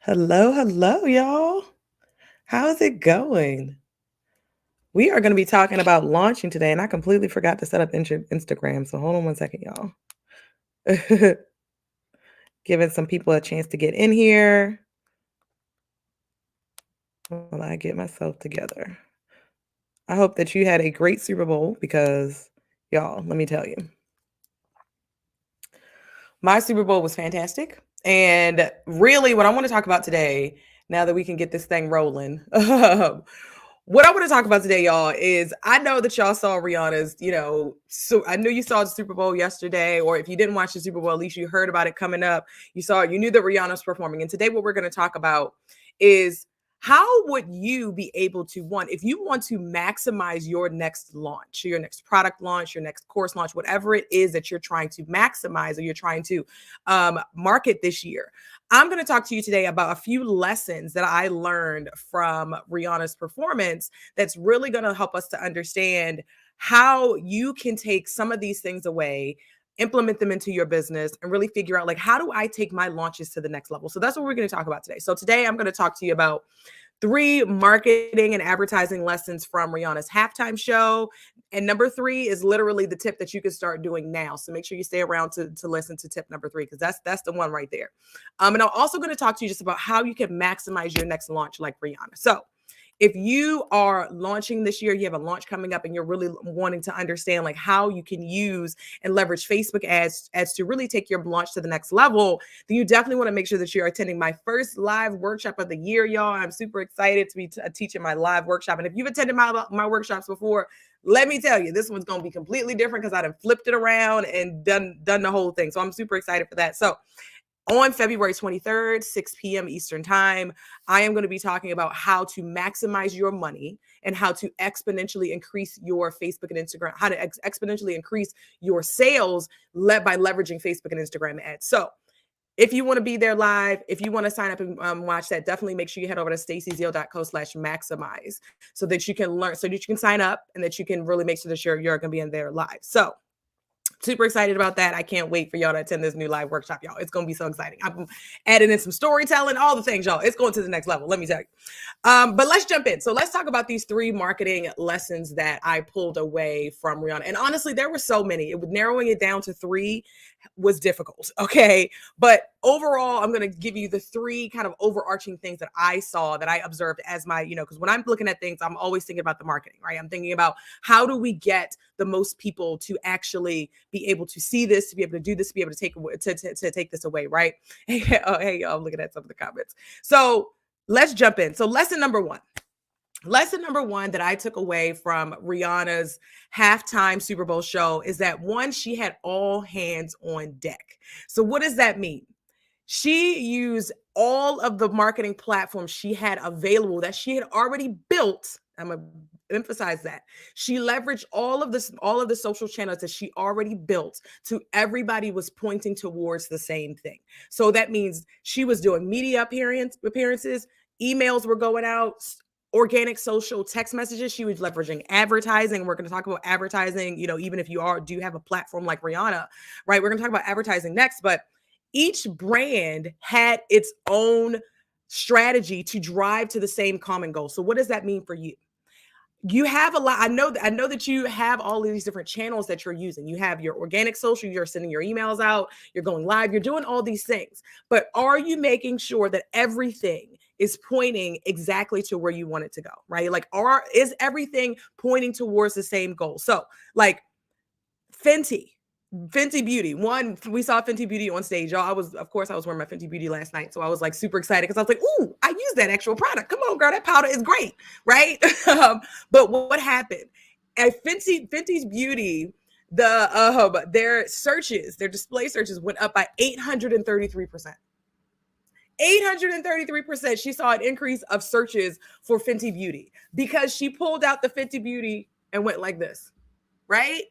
Hello, y'all. How's it going? We are going to be talking about launching today, and I completely forgot to set up Instagram. So hold on one second, y'all. Giving some people a chance to get in here while I get myself together. I hope that you had a great Super Bowl because, y'all, let me tell you, my Super Bowl was fantastic. And really, what I want to talk about today, now that we can get this thing rolling, what I want to talk about today, y'all, is I know that y'all saw Rihanna's, so I know you saw the Super Bowl yesterday, or if you didn't watch the Super Bowl, at least you heard about it coming up. You knew that Rihanna's performing. And today, what we're going to talk about is how would you be able to, one, if you want to maximize your next launch, your next product launch, your next course launch, whatever it is that you're trying to maximize or you're trying to market this year. I'm going to talk to you today about a few lessons that I learned from Rihanna's performance that's really going to help us to understand how you can take some of these things away, implement them into your business, and really figure out, like, how do I take my launches to the next level? So that's what we're going to talk about today. So today I'm going to talk to you about 3 marketing and advertising lessons from Rihanna's halftime show. And number 3 is literally the tip that you can start doing now. So make sure you stay around to listen to tip number 3, because that's the one right there. And I'm also going to talk to you just about how you can maximize your next launch like Rihanna. So if you are launching this year, you have a launch coming up and you're really wanting to understand like how you can use and leverage Facebook ads to really take your launch to the next level, then you definitely want to make sure that you're attending my first live workshop of the year, y'all. I'm super excited to be teaching my live workshop. And if you've attended my workshops before, let me tell you, this one's going to be completely different because I've flipped it around and done the whole thing. So I'm super excited for that. So on February 23rd, 6 p.m. Eastern Time, I am going to be talking about how to maximize your money and how to exponentially increase your Facebook and Instagram, how to exponentially increase your sales by leveraging Facebook and Instagram ads. So if you want to be there live, if you want to sign up and watch that, definitely make sure you head over to stacyzeal.co/maximize so that you can learn, so that you can sign up and that you can really make sure that you're going to be in there live. So super excited about that. I can't wait for y'all to attend this new live workshop, y'all. It's going to be so exciting. I'm adding in some storytelling, all the things, y'all. It's going to the next level, let me tell you. But let's jump in. So let's talk about these 3 marketing lessons that I pulled away from Rihanna. And honestly, there were so many. Narrowing it down to 3 was difficult, okay? But overall, I'm going to give you the 3 kind of overarching things that I saw, that I observed as my, because when I'm looking at things, I'm always thinking about the marketing, right? I'm thinking about how do we get the most people to actually be able to see this, to be able to do this, to be able to take this away, right? Hey, y'all, I'm looking at some of the comments. So let's jump in. So lesson number 1 that I took away from Rihanna's halftime Super Bowl show is that, one, she had all hands on deck. So what does that mean? She used all of the marketing platforms she had available that she had already built. I'm going to emphasize that. She leveraged all of the social channels that she already built to everybody was pointing towards the same thing. So that means she was doing media appearances, emails were going out, organic social text messages. She was leveraging advertising. We're going to talk about advertising, even if you do have a platform like Rihanna, right? We're going to talk about advertising next, but each brand had its own strategy to drive to the same common goal. So what does that mean for you? You have a lot. I know that you have all of these different channels that you're using. You have your organic social, you're sending your emails out, you're going live, you're doing all these things. But are you making sure that everything is pointing exactly to where you want it to go, right? Like, is everything pointing towards the same goal? So like Fenty Beauty. One, we saw Fenty Beauty on stage. Y'all, I was wearing my Fenty Beauty last night. So I was like super excited because I was like, ooh, I use that actual product. Come on, girl, that powder is great, right? But what happened? At Fenty's Beauty, their display searches went up by 833%. 833%. She saw an increase of searches for Fenty Beauty because she pulled out the Fenty Beauty and went like this, right?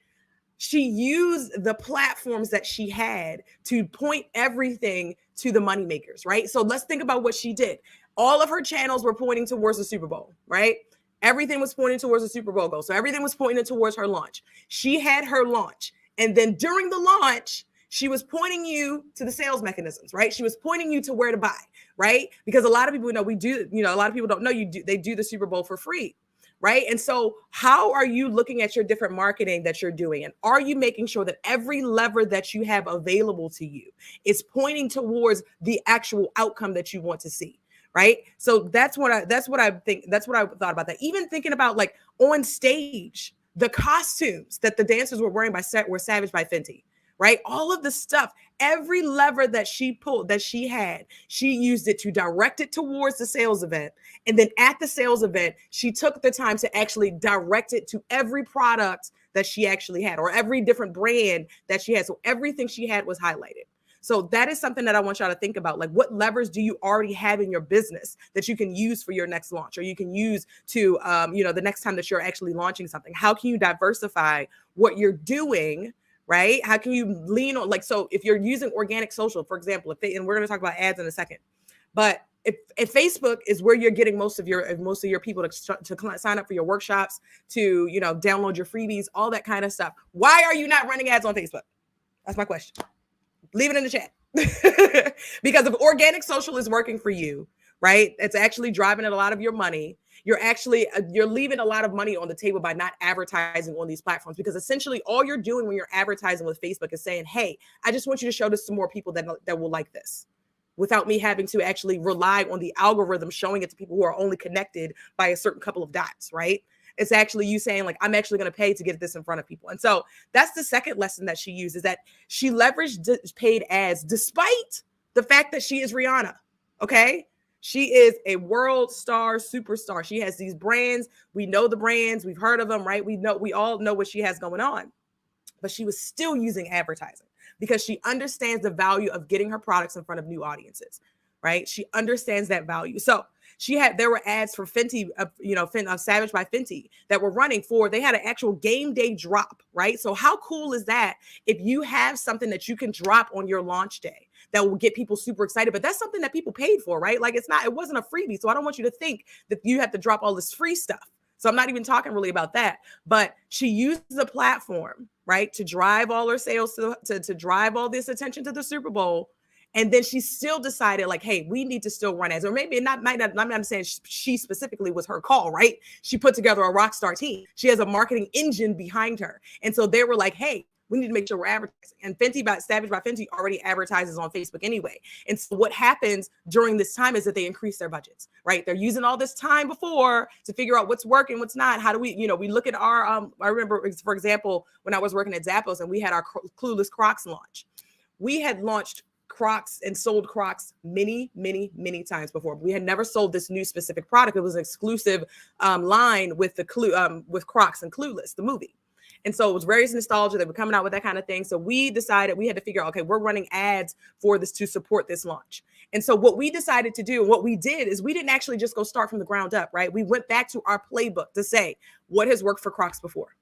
She used the platforms that she had to point everything to the moneymakers, right? So let's think about what she did. All of her channels were pointing towards the Super Bowl, right? Everything was pointing towards the Super Bowl goal. So everything was pointing towards her launch. She had her launch. And then during the launch, She was pointing you to the sales mechanisms, right? She was pointing you to where to buy, right? Because a lot of people know we do, a lot of people don't know they do the Super Bowl for free, right? And so, how are you looking at your different marketing that you're doing? And are you making sure that every lever that you have available to you is pointing towards the actual outcome that you want to see? Right. So that's what I thought about that. Even thinking about like on stage, the costumes that the dancers were wearing were Savage by Fenty, right? All of the stuff, every lever that she pulled, that she had, she used it to direct it towards the sales event. And then at the sales event, she took the time to actually direct it to every product that she actually had, or every different brand that she had. So everything she had was highlighted. So that is something that I want y'all to think about. Like, what levers do you already have in your business that you can use for your next launch, or you can use to, the next time that you're actually launching something? How can you diversify what you're doing? Right? How can you lean on, like, so if you're using organic social, for example, and we're going to talk about ads in a second, but if Facebook is where you're getting most of your people to sign up for your workshops, to, download your freebies, all that kind of stuff, why are you not running ads on Facebook? That's my question. Leave it in the chat. Because if organic social is working for you, right, it's actually driving a lot of your money. You're leaving a lot of money on the table by not advertising on these platforms, because essentially all you're doing when you're advertising with Facebook is saying, hey, I just want you to show this to more people that will like this, without me having to actually rely on the algorithm showing it to people who are only connected by a certain couple of dots, right? It's actually you saying, like, I'm actually going to pay to get this in front of people. And so that's the second lesson that she used, is that she leveraged paid ads despite the fact that she is Rihanna. Okay. She is a world star, superstar. She has these brands. We know the brands. We've heard of them, right? We all know what she has going on. But she was still using advertising because she understands the value of getting her products in front of new audiences, right? She understands that value. So there were ads for Fenty, Savage by Fenty, that were running they had an actual game day drop, right? So how cool is that if you have something that you can drop on your launch day that will get people super excited? But that's something that people paid for, right? Like, it wasn't a freebie. So I don't want you to think that you have to drop all this free stuff. So I'm not even talking really about that, but she used the platform, right, to drive all her sales, to drive all this attention to the Super Bowl. And then she still decided, like, hey, we need to still run ads. Or maybe I'm not saying she specifically was her call, right? She put together a rock star team. She has a marketing engine behind her. And so they were like, hey, we need to make sure we're advertising. And Savage by Fenty already advertises on Facebook anyway. And so what happens during this time is that they increase their budgets, right? They're using all this time before to figure out what's working, what's not. How do we, we look at our, I remember, for example, when I was working at Zappos and we had our Clueless Crocs launch. We had launched Crocs and sold Crocs many, many, many times before. We had never sold this new specific product. It was an exclusive line with with Crocs and Clueless, the movie. And so it was very nostalgia. They were coming out with that kind of thing. So we decided we had to figure out, okay, we're running ads for this to support this launch. And so what we decided to do, and what we did, is we didn't actually just go start from the ground up, right? We went back to our playbook to say, what has worked for Crocs before?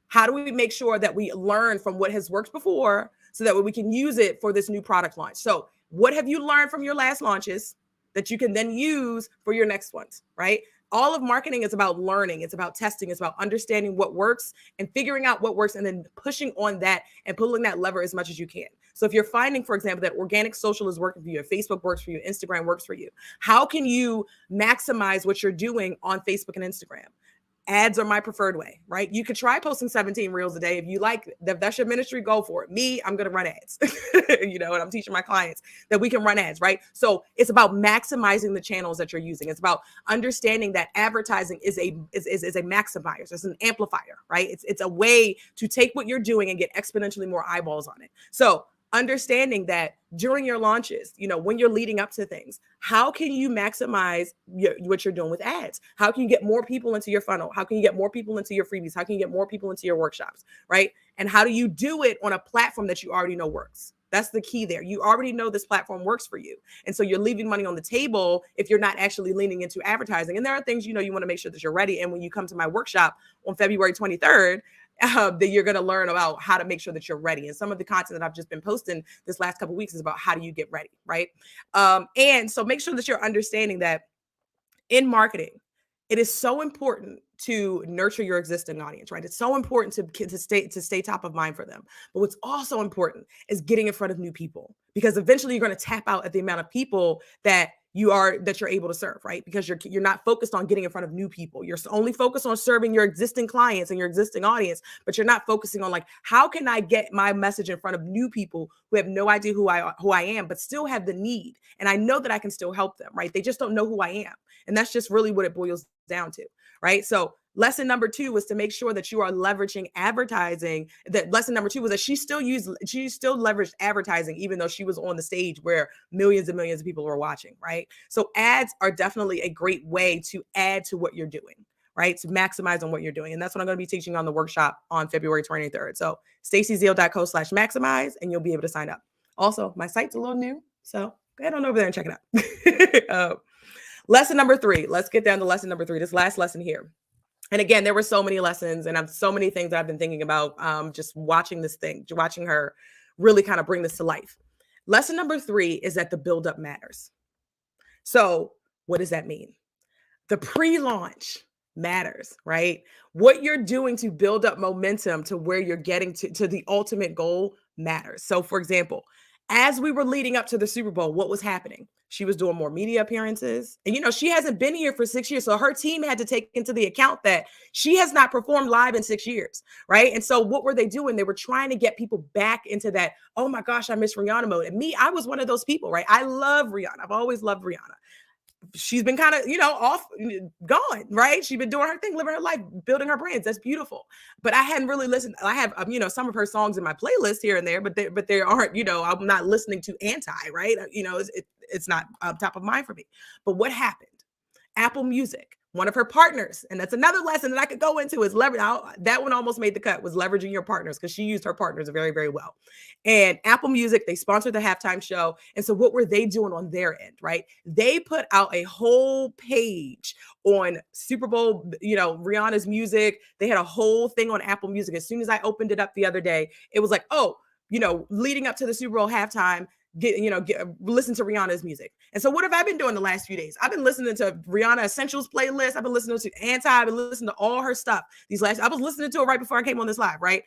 How do we make sure that we learn from what has worked before so that we can use it for this new product launch? So what have you learned from your last launches that you can then use for your next ones, right? All of marketing is about learning. It's about testing. It's about understanding what works and figuring out what works, and then pushing on that and pulling that lever as much as you can. So if you're finding, for example, that organic social is working for you, if Facebook works for you, Instagram works for you, how can you maximize what you're doing on Facebook and Instagram? Ads are my preferred way, right? You could try posting 17 reels a day. If you like, if that's your ministry, go for it. Me, I'm going to run ads, and I'm teaching my clients that we can run ads, right? So it's about maximizing the channels that you're using. It's about understanding that advertising is a maximizer. It's an amplifier, right? It's a way to take what you're doing and get exponentially more eyeballs on it. So understanding that during your launches, when you're leading up to things, how can you maximize what you're doing with ads? How can you get more people into your funnel? How can you get more people into your freebies? How can you get more people into your workshops, right? And how do you do it on a platform that you already know works? That's the key there. You already know this platform works for you. And so you're leaving money on the table if you're not actually leaning into advertising. And there are things, you want to make sure that you're ready. And when you come to my workshop on February 23rd, that you're going to learn about how to make sure that you're ready. And some of the content that I've just been posting this last couple of weeks is about how do you get ready, right? And so make sure that you're understanding that in marketing, it is so important to nurture your existing audience, right? It's so important to stay top of mind for them. But what's also important is getting in front of new people, because eventually you're going to tap out at the amount of people that you're able to serve, right? Because you're not focused on getting in front of new people. You're only focused on serving your existing clients and your existing audience, but you're not focusing on, like, how can I get my message in front of new people who have no idea who I am, but still have the need, and I know that I can still help them, right? They just don't know who I am, and that's just really what it boils down to, right? So lesson number 2 was to make sure that you are leveraging advertising. That lesson number 2 was that she still leveraged advertising, even though she was on the stage where millions and millions of people were watching, right? So ads are definitely a great way to add to what you're doing, right? To maximize on what you're doing. And that's what I'm going to be teaching on the workshop on February 23rd. So stacyzeal.co/maximize, and you'll be able to sign up. Also, my site's a little new, so go ahead on over there and check it out. Lesson number 3. Let's get down to lesson number 3, this last lesson here. And again, there were so many lessons, and I've so many things that I've been thinking about, just watching her really kind of bring this to life. Lesson number 3 is that the buildup matters. So what does that mean? The pre-launch matters, right? What you're doing to build up momentum to where you're getting to the ultimate goal matters. So for example, as we were leading up to the Super Bowl, what was happening? She was doing more media appearances. And, she hasn't been here for 6 years. So her team had to take into the account that she has not performed live in 6 years, right? And so what were they doing? They were trying to get people back into that, oh my gosh, I miss Rihanna mode. And me, I was one of those people, right? I love Rihanna. I've always loved Rihanna. She's been kind of, off, gone, right? She's been doing her thing, living her life, building her brands. That's beautiful. But I hadn't really listened. I have, some of her songs in my playlist here and there, but they aren't, I'm not listening to anti, right? It's not top of mind for me. But what happened? Apple Music, one of her partners, and that's another lesson that I could go into, is leverage. That one almost made the cut, was leveraging your partners, because she used her partners very, very well. And Apple Music, they sponsored the halftime show. And so what were they doing on their end, right? They put out a whole page on Super Bowl, Rihanna's music. They had a whole thing on Apple Music. As soon as I opened it up the other day, it was like, oh, leading up to the Super Bowl halftime, listen to Rihanna's music. And so what have I been doing the last few days? I've been listening to Rihanna Essentials playlist. I've been listening to Anti. I've been listening to all her stuff. I was listening to it right before I came on this live, right?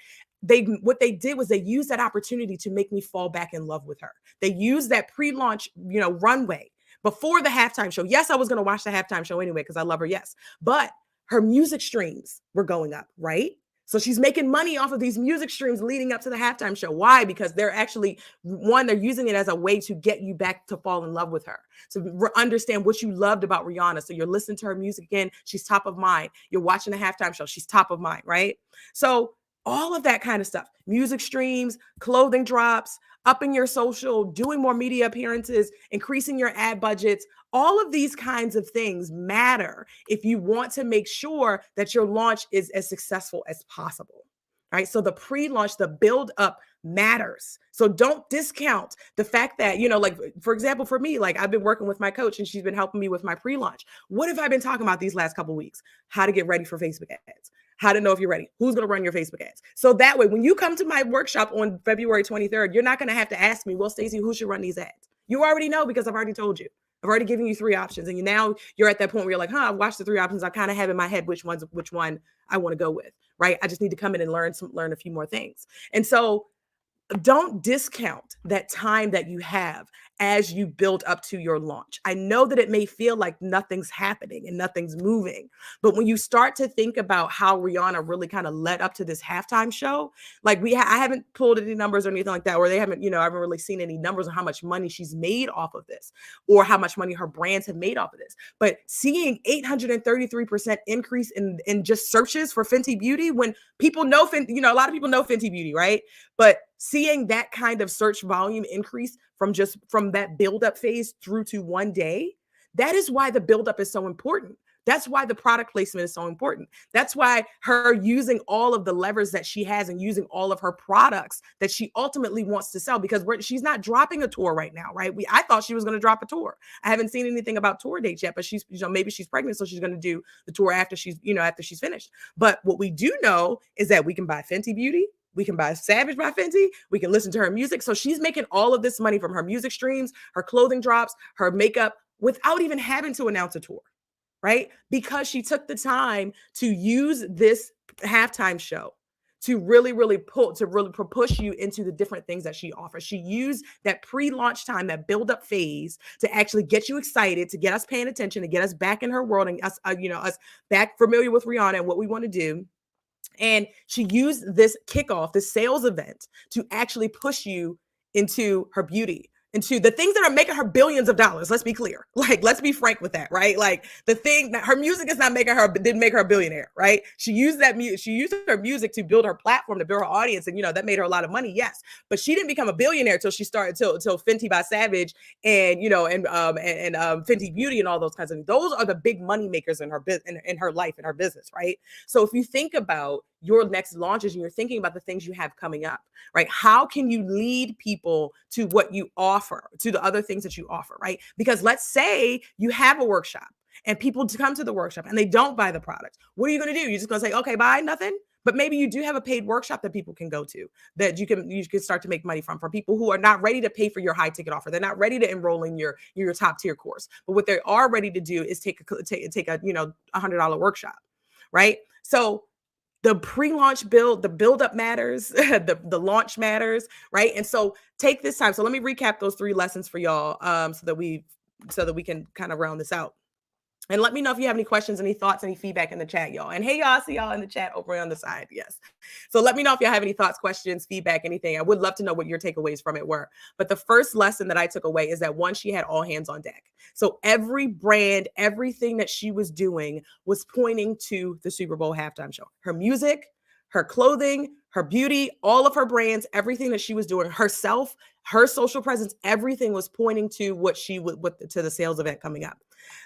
What they did was they used that opportunity to make me fall back in love with her. They used that pre-launch, runway before the halftime show. Yes, I was going to watch the halftime show anyway, because I love her. Yes. But her music streams were going up, right? So she's making money off of these music streams leading up to the halftime show. Why? Because they're actually, they're using it as a way to get you back to fall in love with her. So understand what you loved about Rihanna. So you're listening to her music again. She's top of mind. You're watching the halftime show. She's top of mind, right? So all of that kind of stuff, music streams, clothing drops, upping your social, doing more media appearances, increasing your ad budgets, all of these kinds of things matter if you want to make sure that your launch is as successful as possible, right? So the pre-launch, the build up matters. So don't discount the fact that, like, for example, for me, like, I've been working with my coach and she's been helping me with my pre-launch. What have I been talking about these last couple of weeks? How to get ready for Facebook ads. How to know if you're ready, who's going to run your Facebook ads. So that way, when you come to my workshop on February 23rd, you're not going to have to ask me, well, Stacey, who should run these ads? You already know, because I've already told you. I've already given you 3 options. And now you're at that point where you're like, I've watched the 3 options. I kind of have in my head which one I want to go with, right? I just need to come in and learn a few more things. And so don't discount that time that you have as you build up to your launch. I know that it may feel like nothing's happening and nothing's moving, but when you start to think about how Rihanna really kind of led up to this halftime show, like I haven't pulled any numbers or anything like that, or they haven't, I haven't really seen any numbers on how much money she's made off of this, or how much money her brands have made off of this. But seeing 833% increase in just searches for Fenty Beauty, when people know Fenty, a lot of people know Fenty Beauty, right? But seeing that kind of search volume increase from that buildup phase through to one day, that is why the buildup is so important. That's why the product placement is so important. That's why her using all of the levers that she has and using all of her products that she ultimately wants to sell, because she's not dropping a tour right now, right? I thought she was going to drop a tour. I haven't seen anything about tour dates yet, but she's, maybe she's pregnant, so she's going to do the tour after she's finished. But what we do know is that we can buy Fenty Beauty. We can buy Savage by Fenty. We can listen to her music. So she's making all of this money from her music streams, her clothing drops, her makeup, without even having to announce a tour. right? Because she took the time to use this halftime show to really pull to really push you into the different things that she offers. She used that pre-launch time, that build-up phase, to actually get you excited, to get us paying attention, to get us back in her world, and us, us back familiar with Rihanna and what we want to do. And she used this kickoff, this sales event, to actually push you into her beauty, into the things that are making her billions of dollars. Let's be clear. Like, let's be frank with that, right? Like, the thing that her music is not making her, didn't make her a billionaire, right? She used that music, she used her music to build her platform, to build her audience. And, that made her a lot of money. Yes. But she didn't become a billionaire till she started, till Fenty by Savage and, Fenty Beauty and all those kinds of things. Those are the big money makers in her business, in her life, in her business, right? So if you think about your next launches and you're thinking about the things you have coming up, right? How can you lead people to what you offer, to the other things that you offer, right? Because let's say you have a workshop and people come to the workshop and they don't buy the product. What are you going to do? You're just going to say, okay, buy nothing. But maybe you do have a paid workshop that people can go to, that you can start to make money from, for people who are not ready to pay for your high ticket offer. They're not ready to enroll in your top tier course. But what they are ready to do is take a $100 workshop, right? So the pre-launch build, the build-up matters, the launch matters, right? And so take this time. So let me recap those 3 lessons for y'all, so that we can kind of round this out. And let me know if you have any questions, any thoughts, any feedback in the chat, y'all. And hey, y'all, I see y'all in the chat over on the side. Yes. So let me know if y'all have any thoughts, questions, feedback, anything. I would love to know what your takeaways from it were. But the first lesson that I took away is that, one, she had all hands on deck. So every brand, everything that she was doing was pointing to the Super Bowl halftime show. Her music, her clothing, her beauty, all of her brands, everything that she was doing, herself, her social presence, everything was pointing to what she would, to the sales event coming up.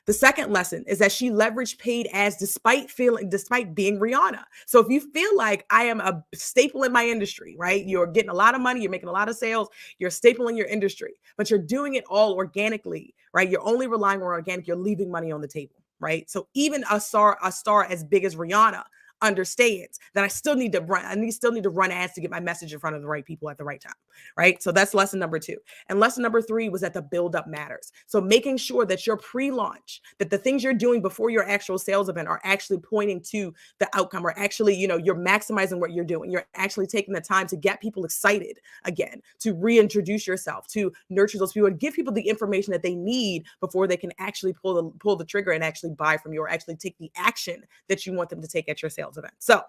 The second lesson is that she leveraged paid ads despite being Rihanna. So if you feel like, I am a staple in my industry, right? You're getting a lot of money, you're making a lot of sales, you're a staple in your industry, but you're doing it all organically, right? You're only relying on organic, you're leaving money on the table, right? So even a star as big as Rihanna understands that I still need to run ads to get my message in front of the right people at the right time, right? So that's lesson number 2. And lesson number 3 was that the buildup matters. So making sure that your pre-launch, that the things you're doing before your actual sales event are actually pointing to the outcome, or actually, you're maximizing what you're doing. You're actually taking the time to get people excited again, to reintroduce yourself, to nurture those people, and give people the information that they need before they can actually pull the trigger and actually buy from you, or actually take the action that you want them to take at your sales event. So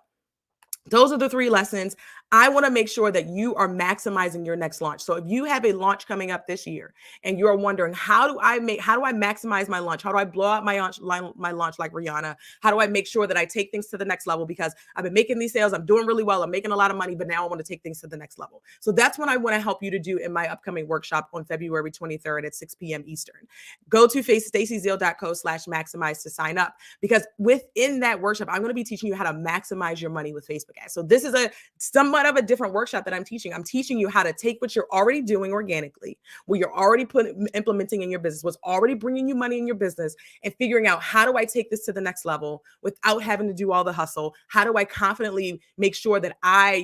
those are the 3 lessons. I want to make sure that you are maximizing your next launch. So if you have a launch coming up this year and you're wondering, how do I maximize my launch? How do I blow out my launch like Rihanna? How do I make sure that I take things to the next level? Because I've been making these sales, I'm doing really well, I'm making a lot of money, but now I want to take things to the next level. So that's what I want to help you to do in my upcoming workshop on February 23rd at 6 p.m. Eastern. Go to stacyzeal.co/maximize to sign up, because within that workshop, I'm going to be teaching you how to maximize your money with Facebook ads. So this is somewhat of a different workshop that I'm teaching. I'm teaching you how to take what you're already doing organically, what you're already implementing in your business, what's already bringing you money in your business, and figuring out, how do I take this to the next level without having to do all the hustle? How do I confidently make sure that I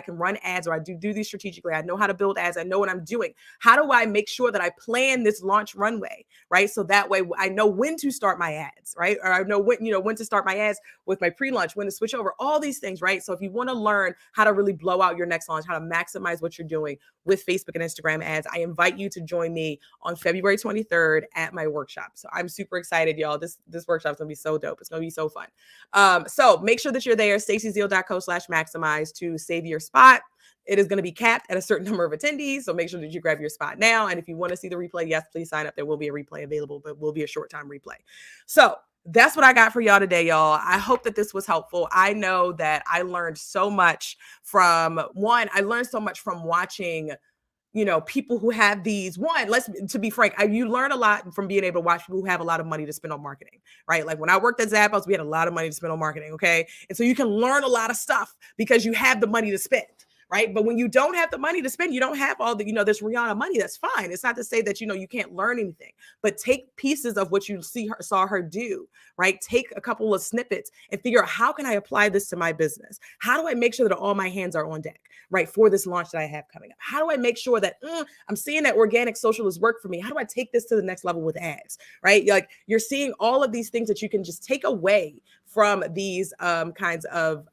can run ads, or I do these strategically? I know how to build ads. I know what I'm doing. How do I make sure that I plan this launch runway, right? So that way I know when to start my ads, right? Or I know when to start my ads with my pre-launch, when to switch over, all these things, right? So if you want to learn how to really blow out your next launch, how to maximize what you're doing with Facebook and Instagram ads, I invite you to join me on February 23rd at my workshop. So I'm super excited, y'all. This workshop is going to be so dope. It's going to be so fun. So make sure that you're there, stacyzeal.co/maximize, to save your spot. It is going to be capped at a certain number of attendees. So make sure that you grab your spot now. And if you want to see the replay, yes, please sign up. There will be a replay available, but will be a short time replay. So that's what I got for y'all today, y'all. I hope that this was helpful. I know that I learned so much from watching, people who have these, to be frank, you learn a lot from being able to watch people who have a lot of money to spend on marketing, right? Like when I worked at Zappos, we had a lot of money to spend on marketing. Okay. And so you can learn a lot of stuff because you have the money to spend, right? But when you don't have the money to spend, you don't have all the, this Rihanna money, that's fine. It's not to say that, you can't learn anything, but take pieces of what you saw her do, right? Take a couple of snippets and figure out, how can I apply this to my business? How do I make sure that all my hands are on deck, right? For this launch that I have coming up? How do I make sure that I'm seeing that organic social has worked for me? How do I take this to the next level with ads, right? Like, you're seeing all of these things that you can just take away from these kinds of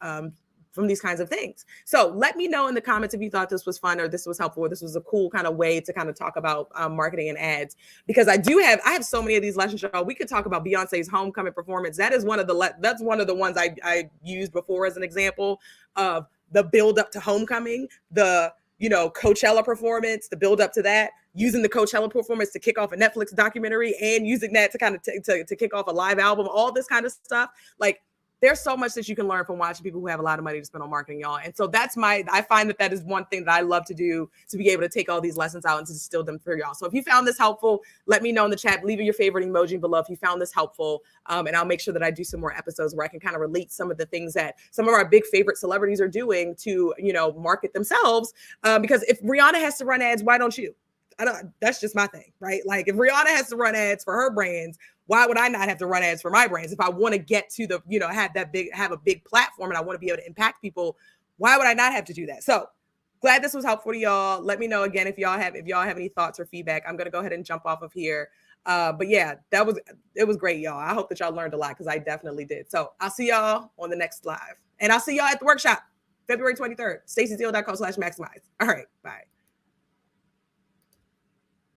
things. So let me know in the comments if you thought this was fun, or this was helpful, or this was a cool kind of way to kind of talk about marketing and ads, because I have so many of these lessons, y'all. We could talk about Beyonce's homecoming performance. That is one of the ones I used before as an example of the build up to homecoming, the Coachella performance, the build up to that, using the Coachella performance to kick off a Netflix documentary, and using that to kind of to kick off a live album, all this kind of stuff. Like, there's so much that you can learn from watching people who have a lot of money to spend on marketing, y'all. And so I find that is one thing that I love to do, to be able to take all these lessons out and to distill them for y'all. So if you found this helpful, let me know in the chat. Leave your favorite emoji below if you found this helpful. And I'll make sure that I do some more episodes where I can kind of relate some of the things that some of our big favorite celebrities are doing to, market themselves. Because if Rihanna has to run ads, why don't you? That's just my thing, right? Like, if Rihanna has to run ads for her brands, why would I not have to run ads for my brands? If I want to get to the, have a big platform and I want to be able to impact people, why would I not have to do that? So glad this was helpful to y'all. Let me know again if y'all have any thoughts or feedback. I'm going to go ahead and jump off of here. But yeah, it was great, y'all. I hope that y'all learned a lot, because I definitely did. So I'll see y'all on the next live, and I'll see y'all at the workshop, February 23rd, staceyzeal.com/maximize. All right, bye.